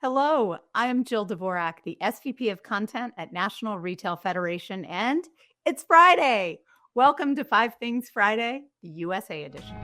Hello, I'm Jill Dvorak, the SVP of Content at National Retail Federation, and it's Friday. Welcome to 5 Things Friday, the USA edition.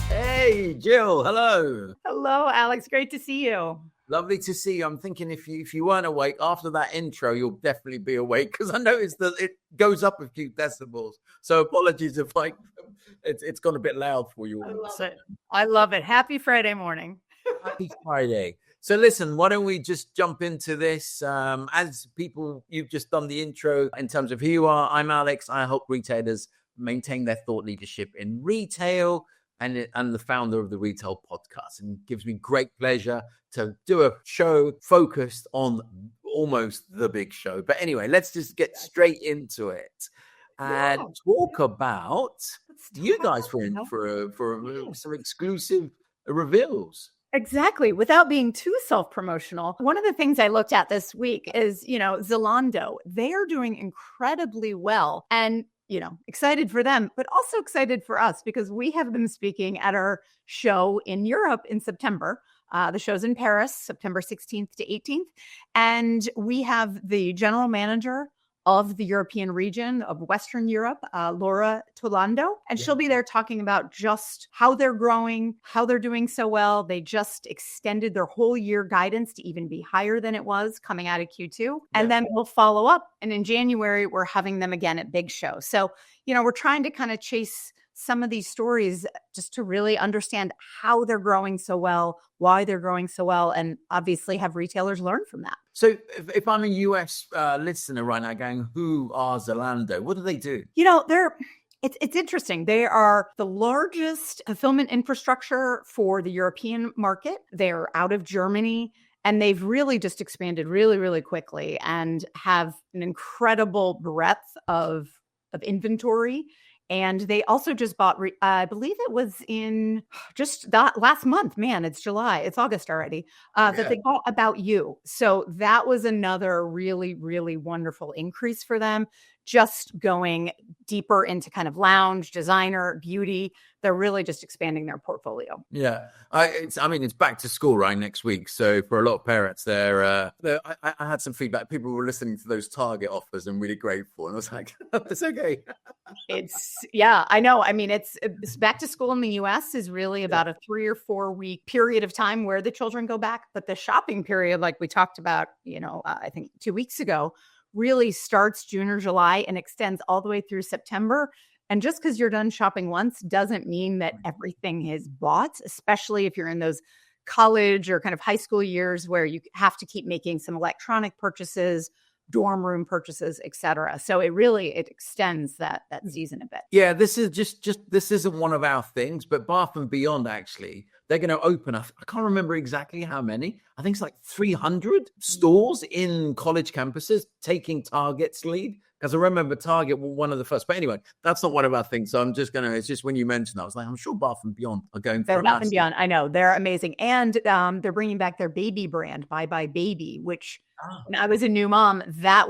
Hey, Jill. Hello. Hello, Alex. Great to see you. Lovely to see you. I'm thinking if you weren't awake after that intro, you'll definitely be awake because I noticed that it goes up a few decibels. So apologies if it's gone a bit loud for you. I love it. Happy Friday morning. Happy Friday. So listen, why don't we just jump into this? As people, you've just done the intro in terms of who you are. I'm Alex. I help retailers maintain their thought leadership in retail. And the founder of the Retail Podcast. And it gives me great pleasure to do a show focused on almost the big show. But anyway, let's just get straight into it and talk about you guys for some exclusive reveals. Exactly. Without being too self-promotional, one of the things I looked at this week is, Zalando. They are doing incredibly well. And excited for them, but also excited for us because we have them speaking at our show in Europe in September. The show's in Paris, September 16th to 18th. And we have the general manager of the European region of Western Europe, Laura Tolando. And she'll be there talking about just how they're growing, how they're doing so well. They just extended their whole year guidance to even be higher than it was coming out of Q2. And then we'll follow up. And in January, we're having them again at Big Show. So, we're trying to kind of chase some of these stories just to really understand how they're growing so well, why they're growing so well, and obviously have retailers learn from that. So if I'm a US listener right now going, who are Zalando? What do they do? It's interesting. They are the largest fulfillment infrastructure for the European market. They're out of Germany. And they've really just expanded really, really quickly and have an incredible breadth of inventory. And they also just bought, I believe it was in just that last month. Man, it's July. It's August already. That they bought About You. So that was another really, really wonderful increase for them. Just going deeper into kind of lounge, designer, beauty. They're really just expanding their portfolio. Yeah. It's back to school right next week. So for a lot of parents I had some feedback. People were listening to those Target offers and really grateful. And I was like, it's okay. I know. I mean, it's back to school in the US is really about a 3 or 4 week period of time where the children go back. But the shopping period, like we talked about, I think 2 weeks ago, really starts June or July and extends all the way through September. And just because you're done shopping once doesn't mean that everything is bought, especially if you're in those college or kind of high school years where you have to keep making some electronic purchases, dorm room purchases, et cetera. So it extends that season a bit. Yeah, this is just this isn't one of our things, but Bath and Beyond, actually, they're going to open up. I can't remember exactly how many. I think it's like 300 stores in college campuses taking Target's lead. Because I remember Target were one of the first. But anyway, that's not one of our things. So I'm just it's just when you mentioned that, I was like, I'm sure Bath and Beyond are going for Bath and Beyond. I know. They're amazing. And they're bringing back their baby brand, Bye Bye Baby, which when I was a new mom, there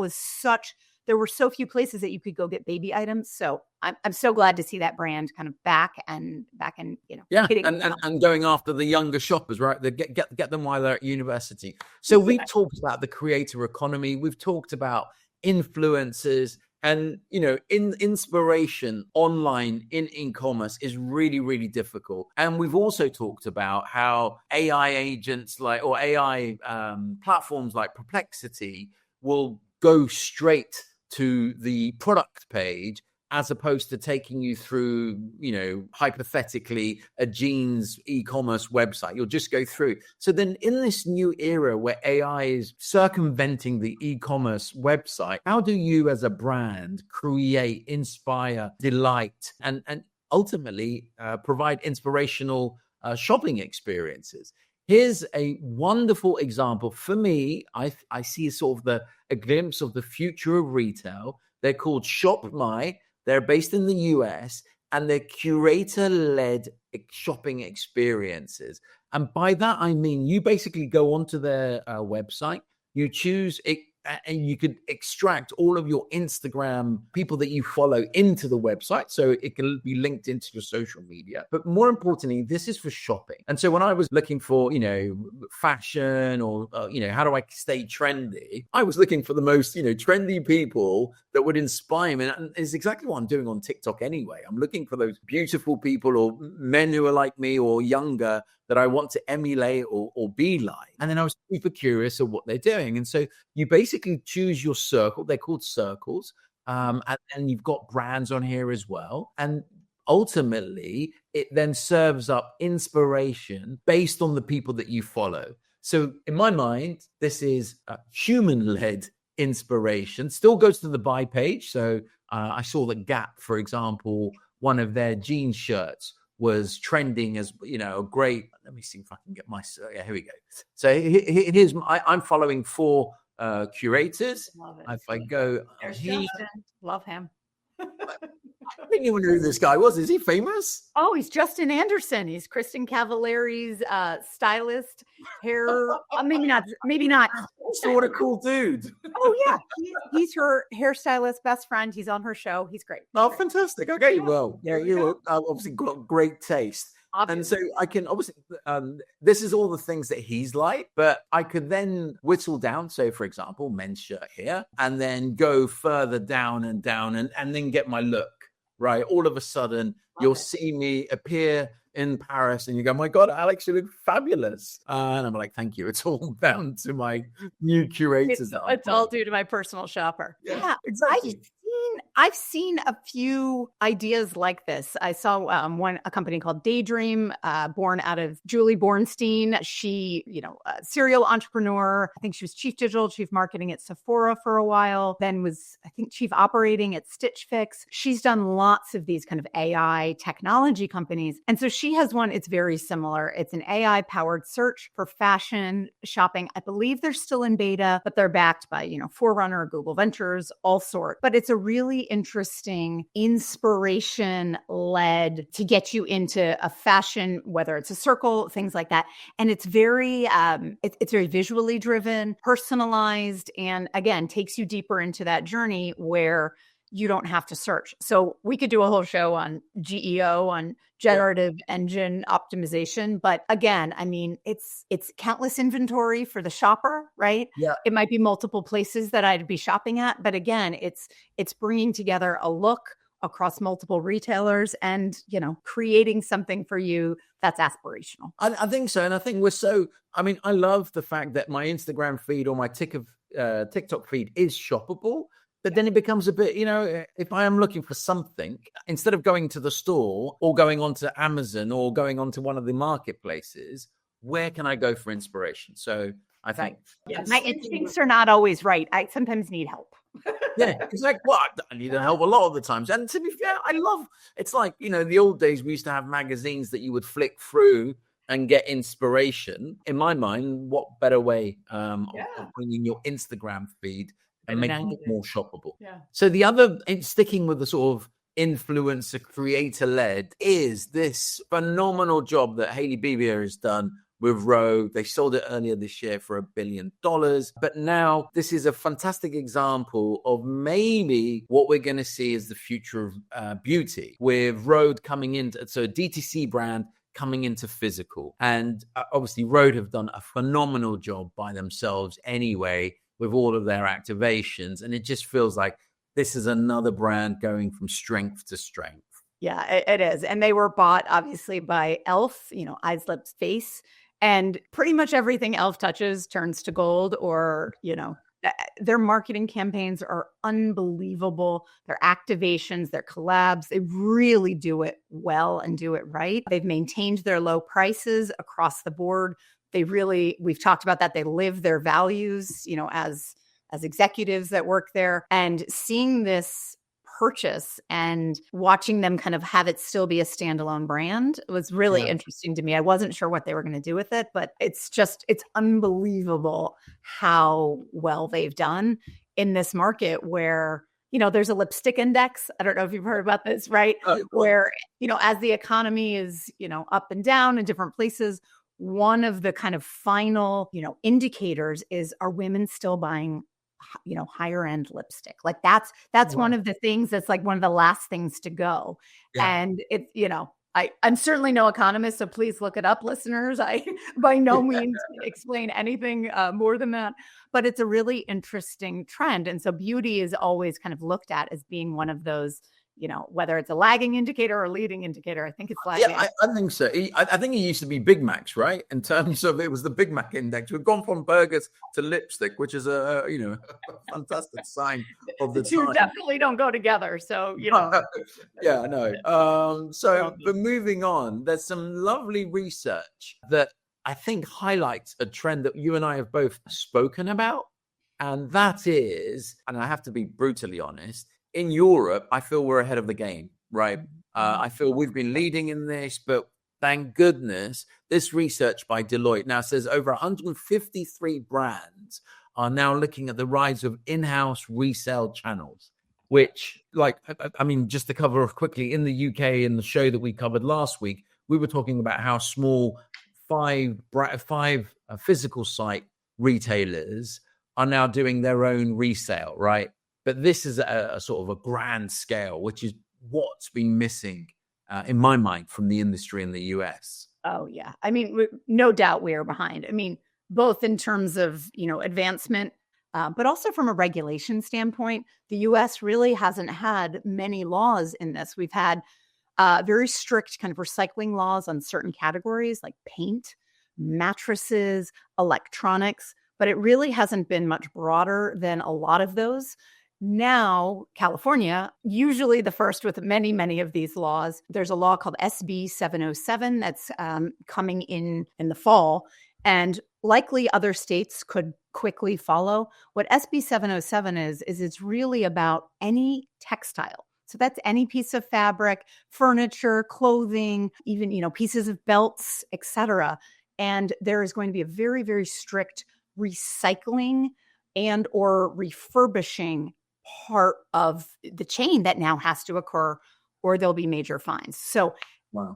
were so few places that you could go get baby items. So I'm so glad to see that brand kind of back and and going after the younger shoppers, right? They get them while they're at university. So we've talked about the creator economy. We've talked about influencers and inspiration online in e-commerce is really, really difficult. And we've also talked about how AI agents or AI platforms like Perplexity will go straight to the product page as opposed to taking you through, hypothetically a jeans e-commerce website. You'll just go through. So then in this new era where AI is circumventing the e-commerce website, how do you as a brand create, inspire, delight, and ultimately provide inspirational shopping experiences? Here's a wonderful example. For me, I see sort of a glimpse of the future of retail. They're called ShopMy. They're based in the US and they're curator-led shopping experiences. And by that, I mean, you basically go onto their website, you choose and you could extract all of your Instagram people that you follow into the website. So it can be linked into your social media. But more importantly, this is for shopping. And so when I was looking for, fashion or, how do I stay trendy? I was looking for the most, trendy people that would inspire me. And it's exactly what I'm doing on TikTok anyway. I'm looking for those beautiful people or men who are like me or younger that I want to emulate or be like. And then I was super curious of what they're doing. And so you basically choose your circle. They're called circles. And you've got brands on here as well. And ultimately, it then serves up inspiration based on the people that you follow. So in my mind, this is human-led inspiration. Still goes to the buy page. So I saw that Gap, for example, one of their jean shirts was trending as, a great, let me see if I can get here we go. So here's, I'm following 4 curators. If I go, love him. I didn't even know who this guy was. Is he famous? Oh, he's Justin Anderson. He's Kristen Cavallari's stylist, hair. Maybe not. Sort of cool dude. Oh yeah, he's her hairstylist best friend. He's on her show. He's great. Oh, fantastic. Okay, well, yeah, you obviously got great taste. Obviously. And so I can obviously, this is all the things that he's like, but I could then whittle down. So for example, men's shirt here, and then go further down and then get my look, right? All of a sudden you'll see me appear in Paris and you go, my God, Alex, you look fabulous. And I'm like, thank you. It's all down to my new curators. It's all due to my personal shopper. Yeah, exactly. I've seen a few ideas like this. I saw a company called Daydream, born out of Julie Bornstein. She, a serial entrepreneur. I think she was chief marketing at Sephora for a while, then was, I think, chief operating at Stitch Fix. She's done lots of these kind of AI technology companies. And so she has one, it's very similar. It's an AI powered search for fashion shopping. I believe they're still in beta, but they're backed by, Forerunner, Google Ventures, all sorts. But it's a really interesting inspiration led to get you into a fashion, whether it's a circle, things like that. And it's very, it's very visually driven, personalized, and again, takes you deeper into that journey where you don't have to search. So we could do a whole show on GEO, on generative engine optimization. But again, I mean, it's countless inventory for the shopper, right? Yeah. It might be multiple places that I'd be shopping at. But again, it's bringing together a look across multiple retailers and, creating something for you that's aspirational. I think so. And I think I love the fact that my Instagram feed or my TikTok feed is shoppable. But then it becomes a bit, if I am looking for something, instead of going to the store or going onto Amazon or going onto one of the marketplaces, where can I go for inspiration? So I think my instincts are not always right. I sometimes need help. Yeah, it's like, I need help a lot of the times. And to be fair, it's like, the old days we used to have magazines that you would flick through and get inspiration. In my mind, what better way of bringing your Instagram feed and making it more shoppable. Yeah. So the other, sticking with the sort of influencer creator-led, is this phenomenal job that Hailey Bieber has done with Rhode. They sold it earlier this year for $1 billion. But now this is a fantastic example of maybe what we're going to see as the future of beauty, with Rhode coming into, so a DTC brand coming into physical. And obviously Rhode have done a phenomenal job by themselves anyway, with all of their activations. And it just feels like this is another brand going from strength to strength. Yeah, it is. And they were bought obviously by E.L.F, eyes, lips, face. And pretty much everything E.L.F touches turns to gold, or, their marketing campaigns are unbelievable. Their activations, their collabs, they really do it well and do it right. They've maintained their low prices across the board. We've talked about that. They live their values, as executives that work there, and seeing this purchase and watching them kind of have it still be a standalone brand was really interesting to me. I wasn't sure what they were going to do with it, but it's unbelievable how well they've done in this market where, there's a lipstick index. I don't know if you've heard about this, right? Where, as the economy is, up and down in different places, one of the kind of final, indicators is, are women still buying higher end lipstick. Like that's one of the things that's like one of the last things to go. Yeah. And it's, I'm certainly no economist, so please look it up, listeners. I by no means explain anything more than that, but it's a really interesting trend. And so beauty is always kind of looked at as being one of those, whether it's a lagging indicator or a leading indicator. I think it's lagging. Yeah, I think so. I think it used to be Big Macs, right? In terms of it was the Big Mac index. We've gone from burgers to lipstick, which is a fantastic sign of the two time. Definitely don't go together. So Yeah, I know. But moving on, there's some lovely research that I think highlights a trend that you and I have both spoken about, and that is, and I have to be brutally honest, in Europe, I feel we're ahead of the game, right? I feel we've been leading in this, but thank goodness, this research by Deloitte now says over 153 brands are now looking at the rise of in-house resale channels, which, just to cover off quickly, in the UK, in the show that we covered last week, we were talking about how small five physical site retailers are now doing their own resale, right? But this is a sort of a grand scale, which is what's been missing, in my mind, from the industry in the US. Oh, yeah. I mean, no doubt we are behind. I mean, both in terms of, advancement, but also from a regulation standpoint, the US really hasn't had many laws in this. We've had very strict kind of recycling laws on certain categories like paint, mattresses, electronics, but it really hasn't been much broader than a lot of those. Now, California, usually the first with many, many of these laws. There's a law called SB 707 that's coming in the fall, and likely other states could quickly follow. What SB 707 is it's really about any textile. So that's any piece of fabric, furniture, clothing, even, pieces of belts, etc. And there is going to be a very, very strict recycling and or refurbishing part of the chain that now has to occur, or there'll be major fines. So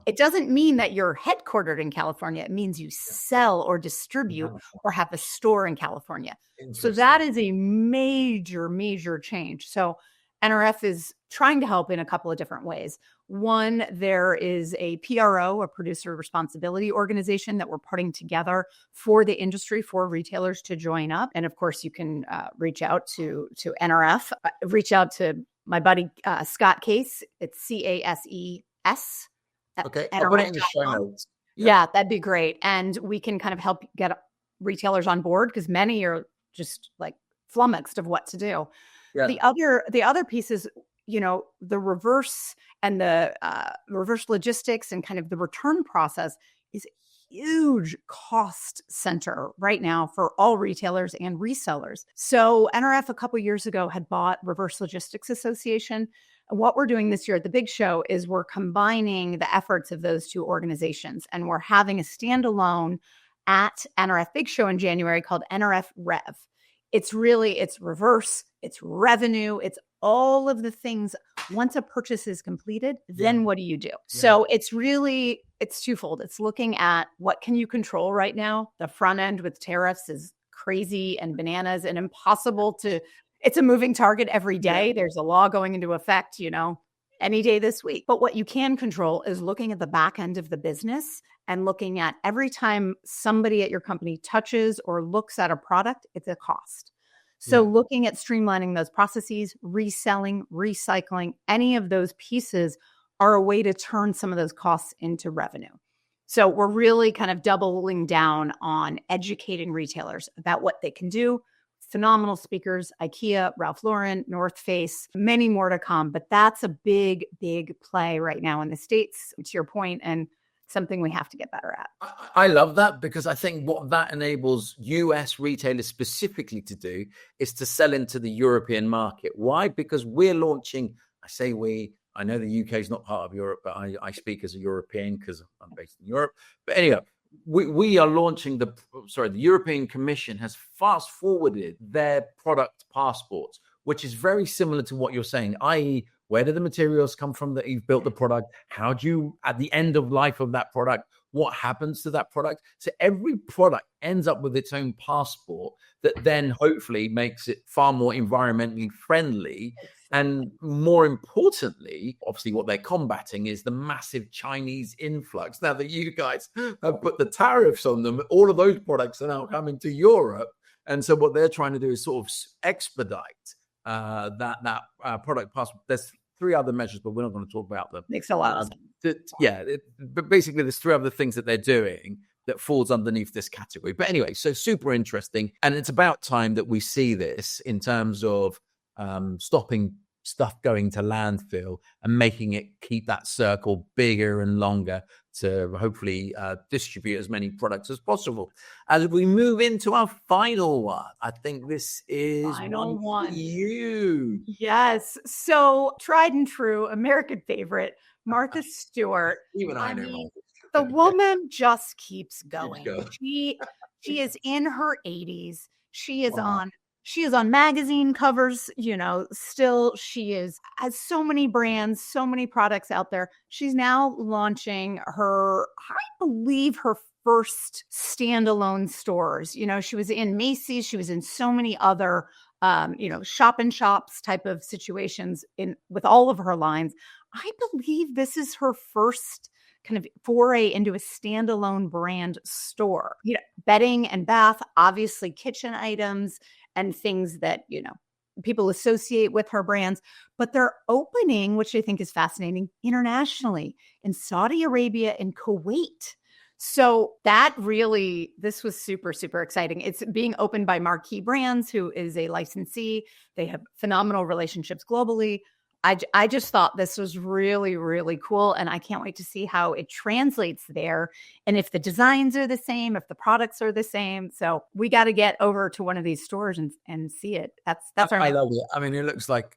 It doesn't mean that you're headquartered in California. It means you sell or distribute or have a store in California. So that is a major, major change. So NRF is trying to help in a couple of different ways. One, there is a PRO, a producer responsibility organization that we're putting together for the industry, for retailers to join up. And of course, you can reach out to NRF, reach out to my buddy, Scott Case. It's CASES. Okay, I'll put it in the show notes. Yeah, that'd be great. And we can kind of help get retailers on board because many are just like flummoxed of what to do. Yeah. The other piece is, the reverse and the reverse logistics and kind of the return process is a huge cost center right now for all retailers and resellers. So NRF a couple years ago had bought Reverse Logistics Association. What we're doing this year at the Big Show is we're combining the efforts of those two organizations, and we're having a standalone at NRF Big Show in January called NRF Rev. It's reverse, it's revenue, it's all of the things. Once a purchase is completed, then what do you do? Yeah. So it's twofold. It's looking at what can you control right now. The front end with tariffs is crazy and bananas and impossible to, it's a moving target every day. Yeah. There's a law going into effect, any day this week. But what you can control is looking at the back end of the business and looking at every time somebody at your company touches or looks at a product, it's a cost. So looking at streamlining those processes, reselling, recycling, any of those pieces are a way to turn some of those costs into revenue. So we're really kind of doubling down on educating retailers about what they can do. Phenomenal speakers, IKEA, Ralph Lauren, North Face, many more to come. But that's a big, big play right now in the States, to your point, and something we have to get better at. I love that because I think what that enables US retailers specifically to do is to sell into the European market. Why? Because we're launching, I know the UK is not part of Europe, but I speak as a European because I'm based in Europe. But anyhow, we are launching the European Commission has fast forwarded their product passports, which is very similar to what you're saying, i.e., Where do the materials come from that you've built the product? How do you, at the end of life of that product, what happens to that product? So every product ends up with its own passport that then hopefully makes it far more environmentally friendly. And more importantly, obviously what they're combating is the massive Chinese influx. Now that you guys have put the tariffs on them, all of those products are now coming to Europe. And so what they're trying to do is sort of expedite that product passport. There's 3 other measures, but we're not going to talk about them. Makes a lot of sense. But basically there's 3 other things that they're doing that falls underneath this category. But anyway, so super interesting. And it's about time that we see this in terms of stopping stuff going to landfill and making it keep that circle bigger and longer to hopefully distribute as many products as possible. As we move into our final one, I think this is final one for you. Yes. So tried and true, American favorite, Martha Stewart. Even I know. The woman just keeps going. She is in her 80s. She is on magazine covers, still she has so many brands, so many products out there. She's now launching I believe her first standalone stores. She was in Macy's, she was in so many other shop and shops type of situations with all of her lines. I believe this is her first kind of foray into a standalone brand store. Bedding and bath, obviously kitchen items and things that, people associate with her brands, but they're opening, which I think is fascinating, internationally in Saudi Arabia and Kuwait. So this was super, super exciting. It's being opened by Marquee Brands, who is a licensee. They have phenomenal relationships globally. I just thought this was really, really cool. And I can't wait to see how it translates there. And if the designs are the same, if the products are the same. So we got to get over to one of these stores and see it. That's our. I love it. I mean, it looks like,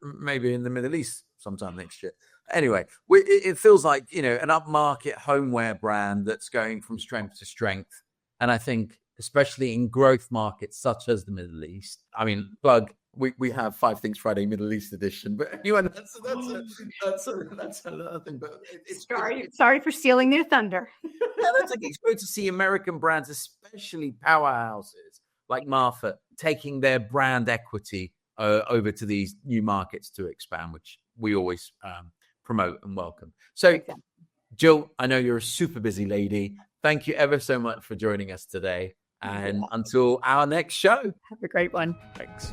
maybe in the Middle East sometime next year. Anyway, it feels like, an upmarket homeware brand that's going from strength to strength. And I think, especially in growth markets such as the Middle East, I mean, we have 5 Things Friday Middle East edition, but anyway, that's another thing. But sorry for stealing their thunder. That's like it's great to see American brands, especially powerhouses like Martha, taking their brand equity over to these new markets to expand, which we always promote and welcome. So, Jill, I know you're a super busy lady. Thank you ever so much for joining us today. And until our next show, have a great one. Thanks.